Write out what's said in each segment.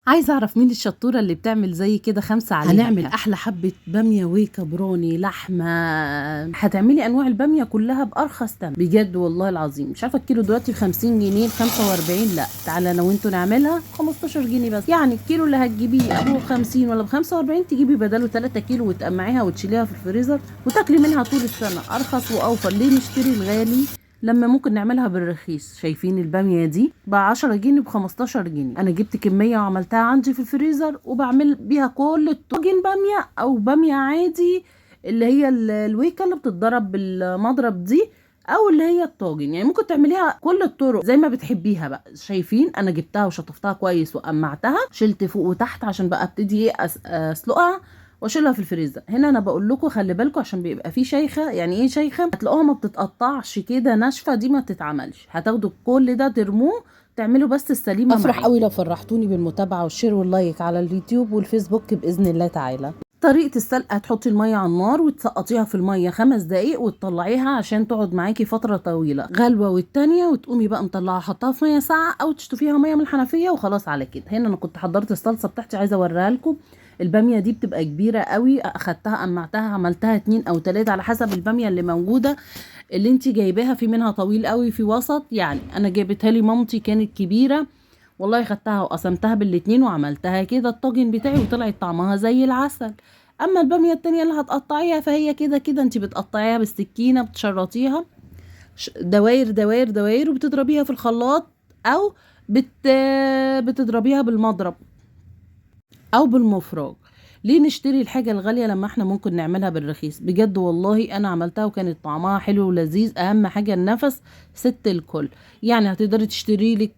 عايزه اعرف مين الشطوره اللي بتعمل زي كده 5 عليها. هنعمل احلى حبه باميه وكبروني لحمه. هتعملي انواع الباميه كلها بارخص ثمن بجد والله العظيم. مش عارفه الكيلو دلوقتي ب 50 جنيه ب 45. لا تعالى انا وانتوا نعملها 15 جنيه بس. يعني الكيلو اللي هتجيبيه ابو 50 ولا ب 45 تجيبي بداله 3 كيلو وتقمعيها وتشيليها في الفريزر وتاكلي منها طول السنه. ارخص واوفر. ليه نشتري الغالي لما ممكن نعملها بالرخيص؟ شايفين الباميه دي ب 10 جنيه ب 15 جنيه. انا جبت كميه وعملتها عندي في الفريزر وبعمل بيها كل الطاجن باميه او باميه عادي اللي هي الويكه اللي بتتضرب بالمضرب دي او اللي هي الطاجن. يعني ممكن تعمليها كل الطرق زي ما بتحبيها بقى. شايفين انا جبتها وشطفتها كويس وقمعتها، شلت فوق وتحت عشان بقى ابتدي اسلقها واشيلها في الفريزر. هنا انا بقول لكم خلي بالكم عشان بيبقى فيه شيخه. يعني ايه شيخه؟ هتلاقوها ما بتتقطعش كده ناشفه، دي ما تتعملش. هتاخدوا كل ده ترموه تعملوا بس السليمه. افرح قوي لو فرحتوني بالمتابعه والشير واللايك على اليوتيوب والفيسبوك باذن الله تعالى. طريقه السلق: هتحطي الميه على النار وتسقطيها في الميه 5 دقايق وتطلعيها عشان تقعد معاكي فتره طويله غلوه والتانيه، وتقومي بقى مطلعها حطها في ميه ساقعه او تشطفيها ميه من الحنفيه وخلاص على كده. هنا انا كنت حضرت الصلصه بتاعتي عايزه اوريها لكم. الباميه دي بتبقى كبيره قوي، اخدتها قمعتها عملتها 2 أو 3 على حسب الباميه اللي موجوده اللي انت جايباها. في منها طويل قوي في وسط. يعني انا جايبتها لي مامتي كانت كبيره والله، خدتها وقسمتها بالاتنين وعملتها كده الطاجن بتاعي وطلعت طعمها زي العسل. اما الباميه التانية اللي هتقطعيها فهي كده كده انت بتقطعيها بالسكينه بتشرطيها دواير دواير دواير وبتضربيها في الخلاط او بتضربيها بالمضرب او بالمفرغ. ليه نشتري الحاجة الغالية لما احنا ممكن نعملها بالرخيص؟ بجد والله انا عملتها وكانت طعمها حلو ولذيذ. اهم حاجة النفس ست الكل. يعني هتقدري تشتري لك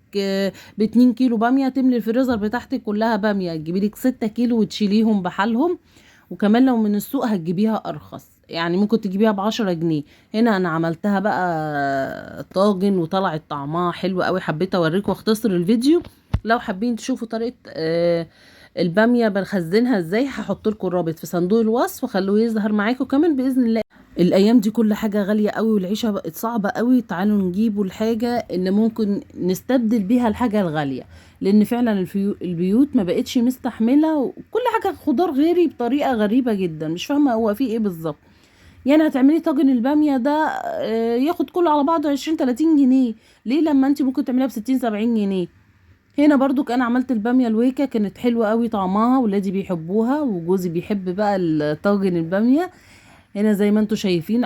ب2 كيلو بامية تملي الفريزر بتاعتك كلها بامية، تجيبي لك 6 كيلو وتشيليهم بحالهم. وكمان لو من السوق هتجيبيها ارخص، يعني ممكن تجيبيها ب10 جنيه. هنا انا عملتها بقى طاجن وطلعت طعمها حلو قوي. حبيت اوريكم واختصر الفيديو. لو حابين تشوفوا طريقة الباميه بنخزنها ازاي هحط لكم الرابط في صندوق الوصف وخلوه يظهر معاكم كمان باذن الله. الايام دي كل حاجه غاليه قوي والعيشه بقت صعبه قوي. تعالوا نجيبوا الحاجه اللي ممكن نستبدل بيها الحاجه الغاليه، لان فعلا البيوت ما بقتش مستحمله وكل حاجه خضار غيري بطريقه غريبه جدا. مش فاهمه هو في ايه بالظبط. يعني هتعملي طاجن الباميه ده ياخد كله على بعضه 20-30 جنيه. ليه لما انت ممكن تعمليها ب60-70 جنيه؟ هنا برضو انا عملت الباميه الويكه كانت حلوه قوي طعمها، ولادي بيحبوها وجوزي بيحب بقى الطاجن الباميه. هنا زي ما انتم شايفين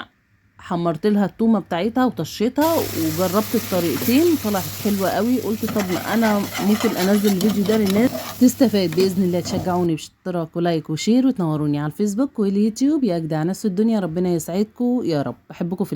حمرت لها التومه بتاعتها وطشيتها وجربت الطريقتين طلعت حلوه قوي. قلت طب ما انا ممكن انزل الفيديو ده للناس تستفاد باذن الله. تشجعوني باشتراك ولايك وشير وتنوروني على الفيسبوك واليوتيوب. يا اجدع ناس في الدنيا، ربنا يسعدكم يا رب. بحبكم في